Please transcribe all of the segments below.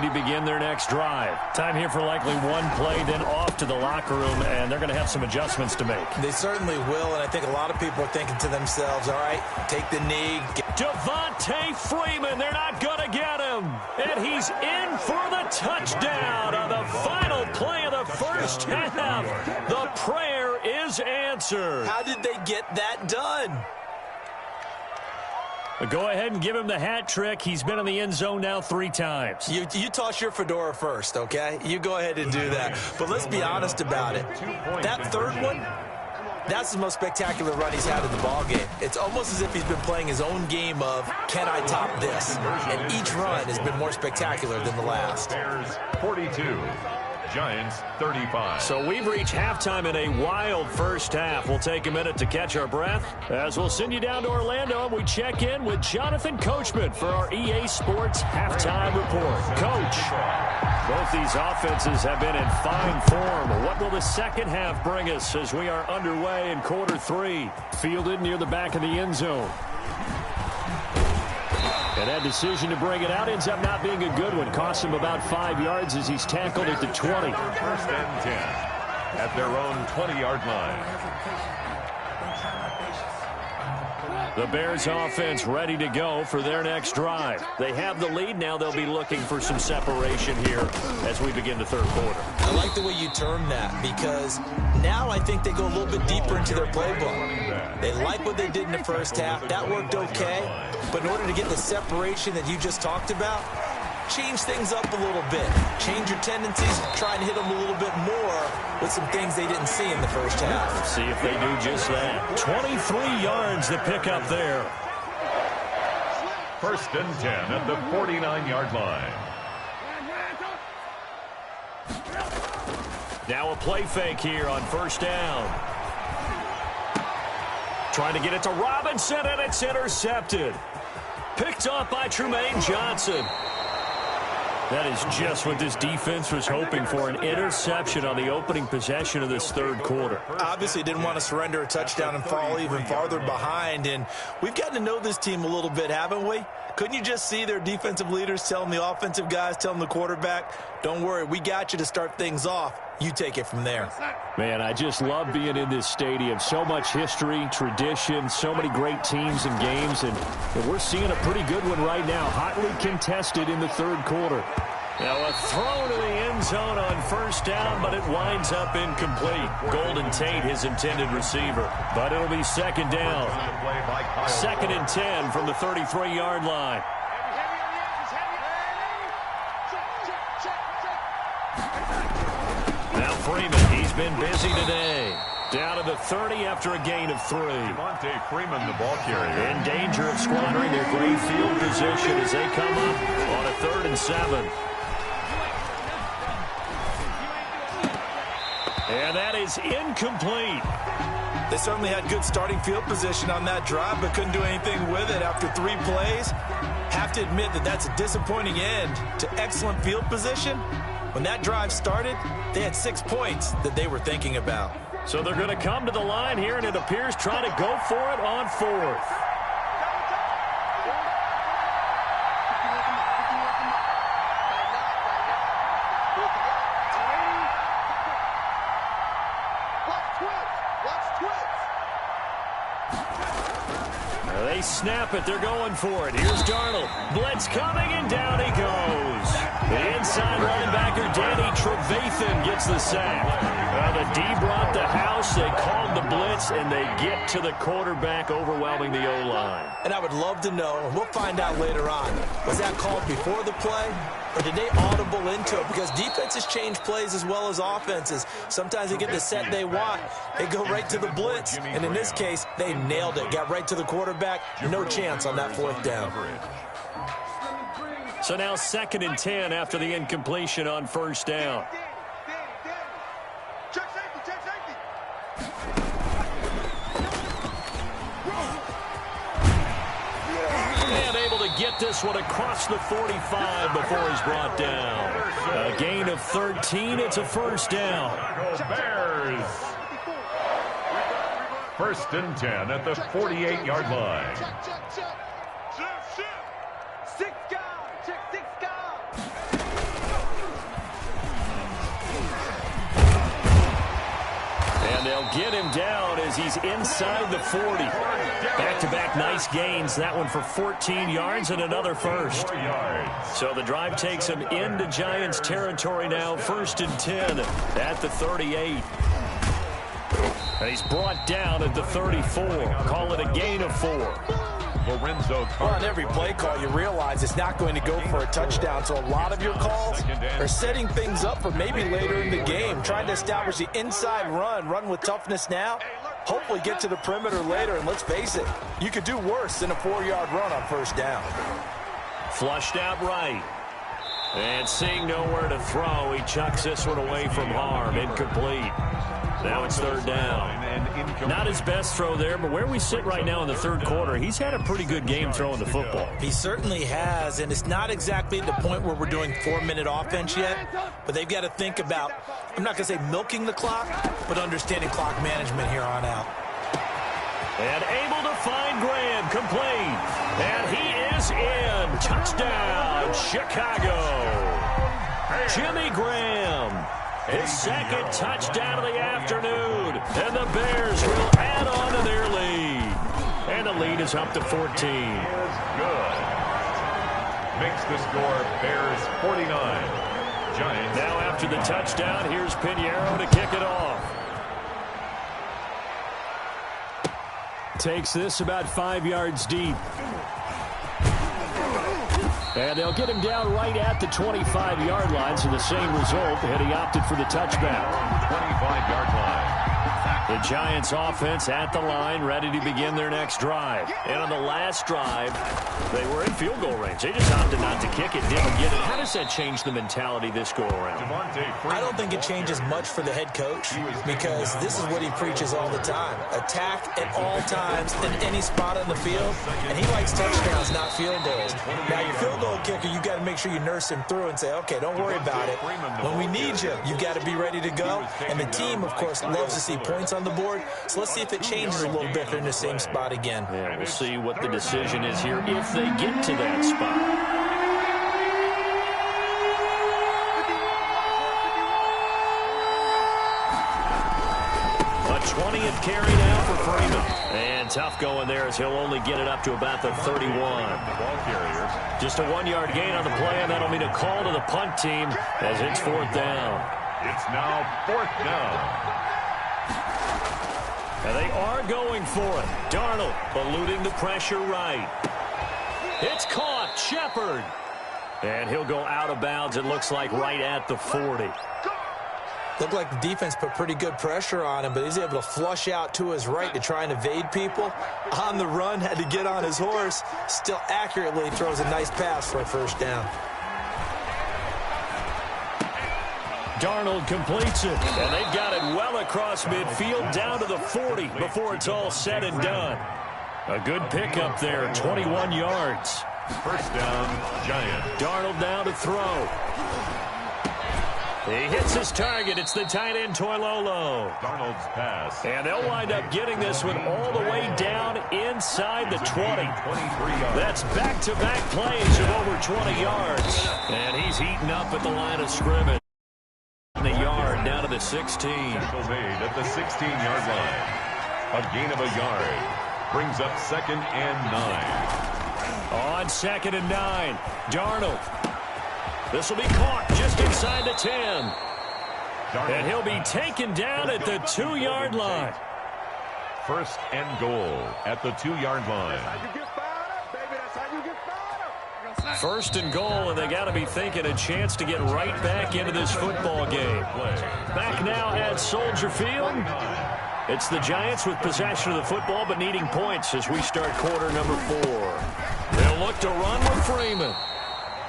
ready to begin their next drive. Time here for likely one play, then off to the locker room, and they're going to have some adjustments to make. They certainly will, and I think a lot of people are thinking to themselves, all right, take the knee. Devontae Freeman, they're not going to get him. And he's in for the touchdown on the final play of the first half. The prayer is answered. How did they get that done? Go ahead and give him the hat trick. He's been in the end zone now 3 times. You toss your fedora first, okay? You go ahead and do that. But let's be honest about it. That third one, that's the most spectacular run he's had in the ballgame. It's almost as if he's been playing his own game of, can I top this? And each run has been more spectacular than the last. Bears 42. Giants 35. So we've reached halftime in a wild first half. We'll take a minute to catch our breath as we'll send you down to Orlando and we check in with Jonathan Coachman for our EA Sports Halftime Report. Coach, both these offenses have been in fine form. What will the second half bring us as we are underway in quarter 3? Fielded near the back of the end zone. And that decision to bring it out ends up not being a good one. Costs him about 5 yards as he's tackled at the 20. First and 10 at their own 20-yard line. The Bears offense ready to go for their next drive. They have the lead. Now they'll be looking for some separation here as we begin the third quarter. I like the way you term that because now I think they go a little bit deeper into their playbook. They like what they did in the first half. That worked okay. But in order to get the separation that you just talked about, change things up a little bit. Change your tendencies. Try and hit them a little bit more with some things they didn't see in the first half. See if they do just that. 23 yards to pick up there. First and 10 at the 49-yard line. Now a play fake here on first down. Trying to get it to Robinson, and it's intercepted. Picked off by Trumaine Johnson. That is just what this defense was hoping for, an interception on the opening possession of this third quarter. Obviously didn't want to surrender a touchdown and fall even farther behind, and we've gotten to know this team a little bit, haven't we? Couldn't you just see their defensive leaders telling the offensive guys, telling the quarterback, don't worry, we got you to start things off. You take it from there. Man, I just love being in this stadium. So much history, tradition, so many great teams and games, and we're seeing a pretty good one right now. Hotly contested in the third quarter. Now a throw to the end zone on first down, but it winds up incomplete. Golden Tate, his intended receiver. But it'll be second down. Second and 10 from the 33-yard line. Now Freeman, he's been busy today. Down to the 30 after a gain of 3. Devontae Freeman, the ball carrier. In danger of squandering their great field position as they come up on a 3rd and 7. And that is incomplete. They certainly had good starting field position on that drive, but couldn't do anything with it after 3 plays. Have to admit that that's a disappointing end to excellent field position. When that drive started, they had 6 points that they were thinking about. So they're going to come to the line here, and it appears trying to go for it on 4th. They snap it. They're going for it. Here's Darnold. Blitz coming, and down he goes. The inside linebacker, Danny Trevathan, gets the sack. The D brought the house. They called the blitz, and they get to the quarterback, overwhelming the O-line. And I would love to know, and we'll find out later on, was that called before the play, or did they audible into it? Because defenses change plays as well as offenses. Sometimes they get the set they want. They go right to the blitz. And in this case, they nailed it. Got right to the quarterback. No chance on that 4th down. So now 2nd and 10 after the incompletion on first down. And able to get this one across the 45 before he's brought down. A gain of 13. It's a first down. Bears. First and 10 at the 48-yard line. they'll get him down as he's inside the 40. Back-to-back nice gains. That one for 14 yards and another first. So the drive takes him into Giants territory now. 1st and 10 at the 38. And he's brought down at the 34. Call it a gain of 4. Lorenzo. Well, on every play call, you realize it's not going to go for a touchdown. So a lot of your calls are setting things up for maybe later in the game, trying to establish the inside run with toughness now, hopefully get to the perimeter later. And let's face it, you could do worse than a 4-yard run on 1st down. Flushed out right. And seeing nowhere to throw, he chucks this one away from harm. Incomplete. Now it's 3rd down. Not his best throw there, but where we sit right now in the 3rd quarter, he's had a pretty good game throwing the football. He certainly has, and it's not exactly at the point where we're doing 4-minute offense yet, but they've got to think about, I'm not going to say milking the clock, but understanding clock management here on out. And able to find Graham, complete. And he is in. Touchdown, Chicago. Jimmy Graham. His 2nd touchdown of the afternoon. And the Bears will add on to their lead. And the lead is up to 14. Is good. Makes the score Bears 49. Giants. Now after the touchdown, here's Pinheiro to kick it off. Takes this about 5 yards deep. And they'll get him down right at the 25-yard line, so the same result, and he opted for the touchback. 25-yard line. The Giants offense at the line, ready to begin their next drive. And on the last drive, they were in field goal range. They just opted not to kick it, didn't get it. How does that change the mentality this go-around? I don't think it changes much for the head coach because this is what he preaches all the time. Attack at all times in any spot on the field, and he likes touchdowns, not field goals. Now, your field goal kicker, you've got to make sure you nurse him through and say, okay, don't worry about it. When we need you, you've got to be ready to go. And the team, of course, loves to see points on the board. So let's see if it changes a little bit. They're in the same spot again. Yeah, we'll see what the decision is here if they get to that spot. A 20th carry now for Freeman. And tough going there as he'll only get it up to about the 31. Just a 1-yard gain on the play, and that'll mean a call to the punt team as it's 4th down. It's now 4th down. And they are going for it. Darnold eluding the pressure right. It's caught. Shepard. And he'll go out of bounds, it looks like, right at the 40. Looked like the defense put pretty good pressure on him, but he's able to flush out to his right to try and evade people. On the run, had to get on his horse. Still accurately throws a nice pass for a 1st down. Darnold completes it, and they've got it well across midfield down to the 40 before it's all said and done. A good pickup there, 21 yards. 1st down, Giants. Darnold now to throw. He hits his target. It's the tight end, Toilolo. Darnold's pass. And they'll wind up getting this one all the way down inside the 20. That's back-to-back plays of over 20 yards. And he's eaten up at the line of scrimmage. The yard down to the 16. Tackle made at the 16-yard line. A gain of a yard. Brings up 2nd and 9. On 2nd and 9. Darnold. This will be caught just inside the 10. And he'll be taken down at the 2-yard line. 1st and goal at the 2-yard line. 1st and goal, and they got to be thinking a chance to get right back into this football game. Back now at Soldier Field. It's the Giants with possession of the football, but needing points as we start quarter number 4. They'll look to run with Freeman.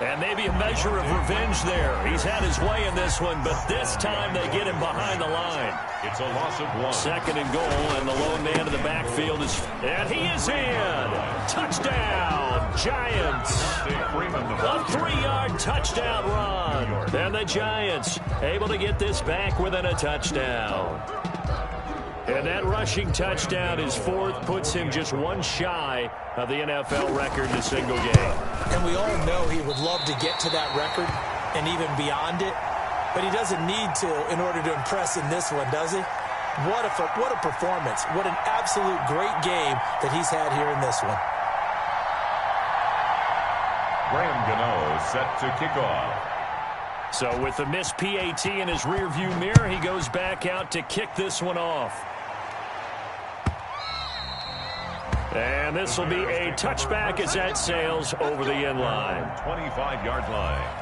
And maybe a measure of revenge there. He's had his way in this one, but this time they get him behind the line. It's a loss of 1. 2nd and goal, and the lone man in the backfield is... And he is in! Touchdown, Giants! A 3-yard touchdown run. And the Giants able to get this back within a touchdown. And that rushing touchdown is 4th, puts him just one shy of the NFL record in a single game. And we all know he would love to get to that record and even beyond it, but he doesn't need to in order to impress in this one, does he? What a performance. What an absolute great game that he's had here in this one. Graham Gano set to kick off. So with the missed PAT in his rearview mirror, he goes back out to kick this one off. And this will be a touchback as that sails over the end line. 25-yard line.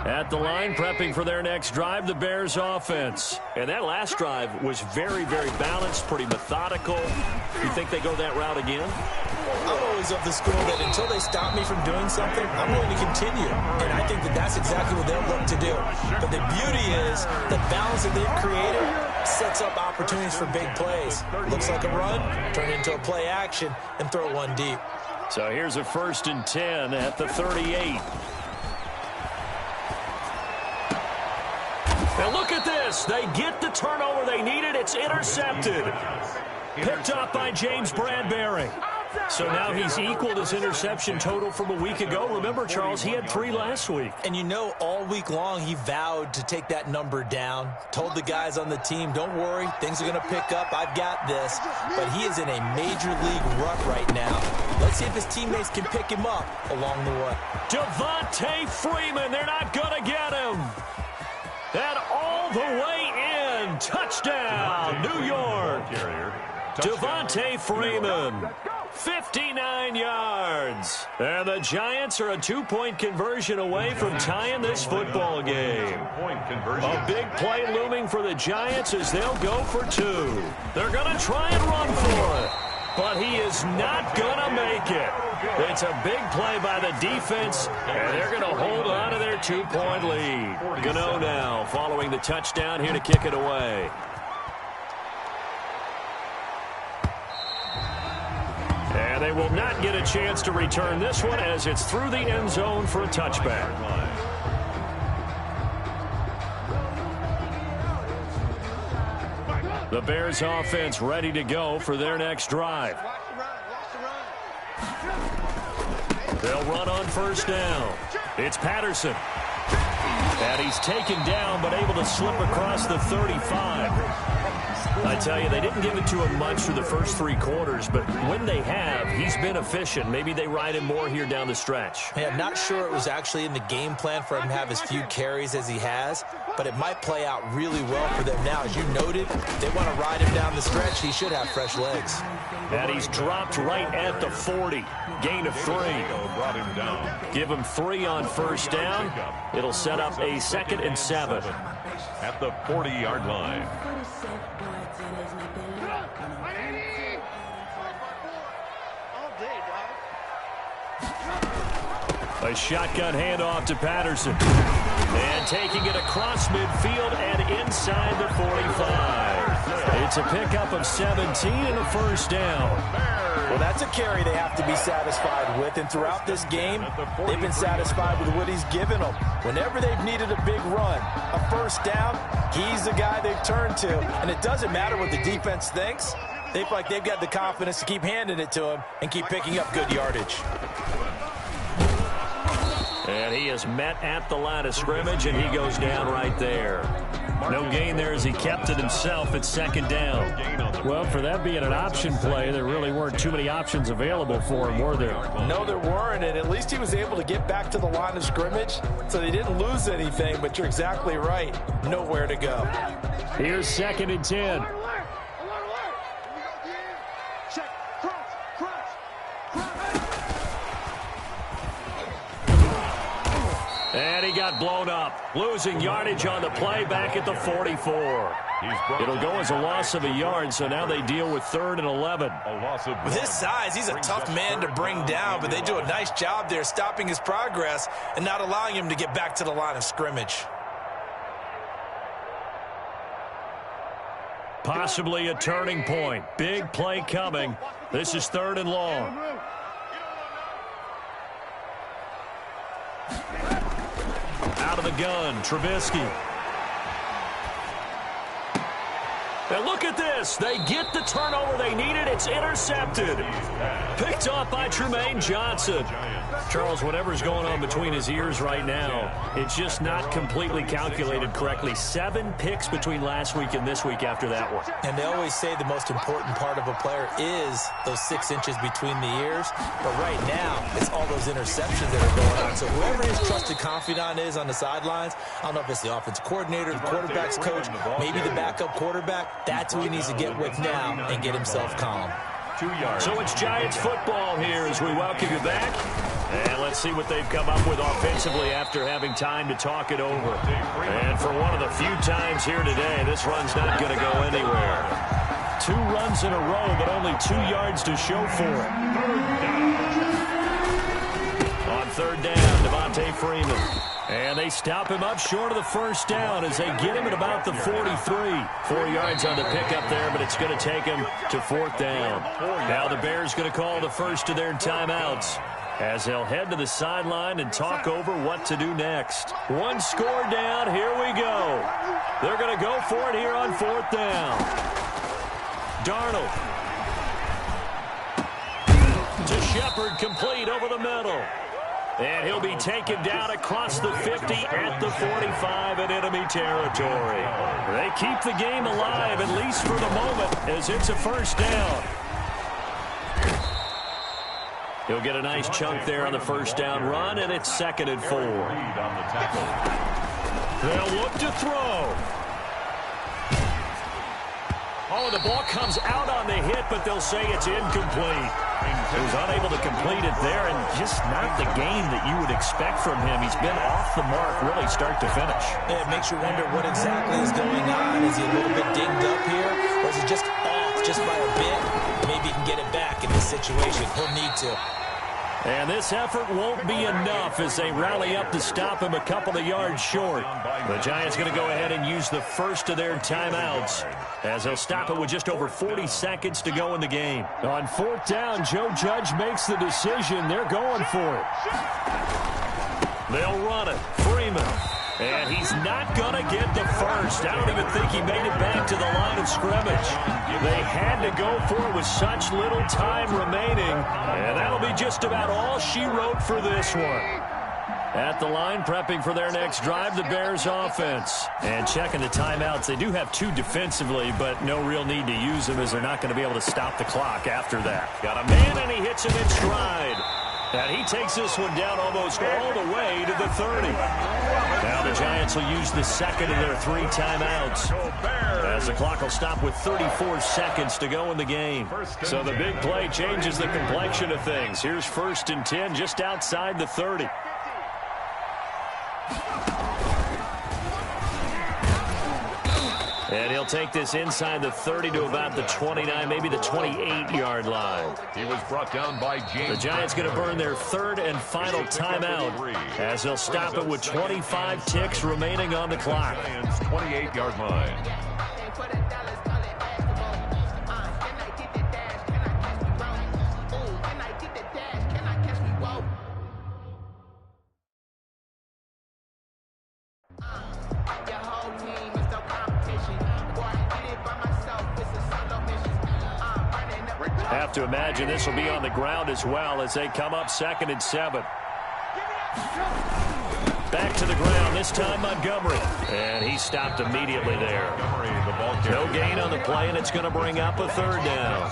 At the line, prepping for their next drive, the Bears offense. And that last drive was very, very balanced, pretty methodical. You think they go that route again? I'm always of the school that until they stop me from doing something, I'm going to continue. And I think that that's exactly what they'll look to do. But the beauty is the balance that they've created sets up opportunities for big plays. Looks like a run, turn it into a play action, and throw one deep. So here's a 1st and 10 at the 38. Now look at this. They get the turnover they needed. It's intercepted. Picked up by James Bradbury. So now he's equaled his interception total from a week ago. Remember, Charles, he had 3 last week. And you know, all week long he vowed to take that number down. Told the guys on the team, don't worry, things are going to pick up. I've got this. But he is in a major league rut right now. Let's see if his teammates can pick him up along the way. Devontae Freeman, they're not going to get him. And all the way in. Touchdown, New York. Devontae Freeman, 59 yards. And the Giants are a 2-point conversion away from tying this football game. A big play looming for the Giants as they'll go for 2. They're going to try and run for it, but he is not going to make it. It's a big play by the defense, and they're going to hold on to their 2-point lead. Gano now following the touchdown here to kick it away. And they will not get a chance to return this one as it's through the end zone for a touchback. The Bears offense ready to go for their next drive. They'll run on 1st down. It's Patterson. And he's taken down but able to slip across the 35. I tell you, they didn't give it to him much for the first 3 quarters, but when they have, he's been efficient. Maybe they ride him more here down the stretch. Yeah, I'm not sure it was actually in the game plan for him to have as few carries as he has, but it might play out really well for them now. As you noted, they want to ride him down the stretch. He should have fresh legs. And he's dropped right at the 40. Gain of 3. Give him 3 on 1st down. It'll set up a 2nd and 7. At the 40-yard line. A shotgun handoff to Patterson. And taking it across midfield and inside the 45. It's a pickup of 17 and a 1st down. Well, that's a carry they have to be satisfied with. And throughout this game, they've been satisfied with what he's given them. Whenever they've needed a big run, a 1st down, he's the guy they've turned to. And it doesn't matter what the defense thinks. They feel like they've got the confidence to keep handing it to him and keep picking up good yardage. And he is met at the line of scrimmage, and he goes down right there. No gain there as he kept it himself at 2nd down. Well, for that being an option play, there really weren't too many options available for him, were there? No, there weren't, and at least he was able to get back to the line of scrimmage, so they didn't lose anything, but you're exactly right. Nowhere to go. Here's 2nd and 10. And he got blown up, losing yardage on the play back at the 44. It'll go as a loss of a yard, so now they deal with 3rd and 11. With his size, he's a tough man to bring down, but they do a nice job there stopping his progress and not allowing him to get back to the line of scrimmage. Possibly a turning point. Big play coming. This is 3rd and long. Out of the gun, Trubisky. And look at this. They get the turnover they needed. It's intercepted. Picked off by Tremaine Johnson. Charles, whatever's going on between his ears right now, it's just not completely calculated correctly. 7 picks between last week and this week after that one. And they always say the most important part of a player is those 6 inches between the ears. But right now, it's all those interceptions that are going on. So whoever his trusted confidant is on the sidelines, I don't know if it's the offensive coordinator, the quarterback's coach, maybe the backup quarterback, that's who he needs to get with now and get himself calm. 2 yards. So it's Giants football here as we welcome you back. And let's see what they've come up with offensively after having time to talk it over. And for one of the few times here today, this run's not going to go anywhere. 2 runs in a row, but only 2 yards to show for it. On third down, Devontae Freeman. And they stop him up short of the first down as they get him at about the 43. 4 yards on the pickup there, but it's going to take him to fourth down. Now the Bears going to call the first of their timeouts as they'll head to the sideline and talk over what to do next. 1 score down. Here we go. They're going to go for it here on fourth down. Darnold. To Shepard, complete over the middle. And he'll be taken down across the 50 at the 45 in enemy territory. They keep the game alive, at least for the moment, as it's a first down. He'll get a nice chunk there on the first down run, and it's 2nd and 4. They'll look to throw. Oh, the ball comes out on the hit, but they'll say it's incomplete. He was unable to complete it there, and just not the game that you would expect from him. He's been off the mark really start to finish. Yeah, it makes you wonder what exactly is going on. Is he a little bit dinged up here, or is he just off just by a bit? Maybe he can get it back in this situation. He'll need to. And this effort won't be enough as they rally up to stop him a couple of yards short. The Giants going to go ahead and use the first of their timeouts as they'll stop it with just over 40 seconds to go in the game. On fourth down, Joe Judge makes the decision. They're going for it. They'll run it. Freeman. And he's not going to get the first. I don't even think he made it back to the line of scrimmage. They had to go for it with such little time remaining. And that'll be just about all she wrote for this one. At the line, prepping for their next drive, the Bears offense. And checking the timeouts. They do have 2 defensively, but no real need to use them as they're not going to be able to stop the clock after that. Got a man, and he hits him in stride. And he takes this one down almost all the way to the 30. Now the Giants will use the second of their 3 timeouts as the clock will stop with 34 seconds to go in the game. So the big play changes the complexion of things. Here's 1st and 10 just outside the 30. And he'll take this inside the 30 to about the 29, maybe the 28-yard line. He was brought down by James. The Giants going to burn their 3rd and final timeout as they'll stop it with 25 ticks remaining on the clock. 28-yard line. Have to imagine this will be on the ground as well as they come up 2nd and 7. Back to the ground, this time Montgomery. And he stopped immediately there. No gain on the play, and it's going to bring up a 3rd down.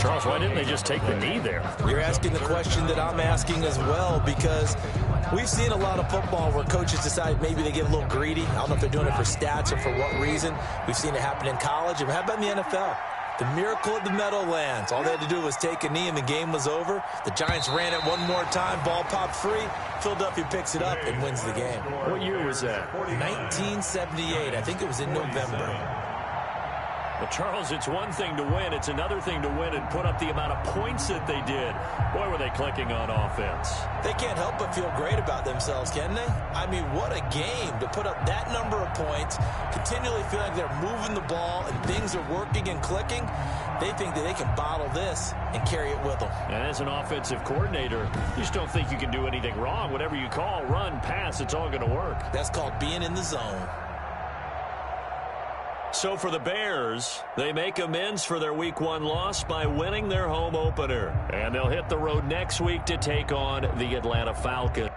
Charles, why didn't they just take the knee there? You're asking the question that I'm asking as well, because we've seen a lot of football where coaches decide maybe they get a little greedy. I don't know if they're doing it for stats or for what reason. We've seen it happen in college. And how about in the NFL? The miracle of the Meadowlands. All they had to do was take a knee and the game was over. The Giants ran it one more time. Ball popped free. Philadelphia picks it up and wins the game. What year was that? 1978. I think it was in November. Well, Charles, it's one thing to win. It's another thing to win and put up the amount of points that they did. Boy, were they clicking on offense. They can't help but feel great about themselves, can they? I mean, what a game to put up that number of points, continually feel like they're moving the ball and things are working and clicking. They think that they can bottle this and carry it with them. And as an offensive coordinator, you just don't think you can do anything wrong. Whatever you call, run, pass, it's all going to work. That's called being in the zone. So for the Bears, they make amends for their Week 1 loss by winning their home opener. And they'll hit the road next week to take on the Atlanta Falcons.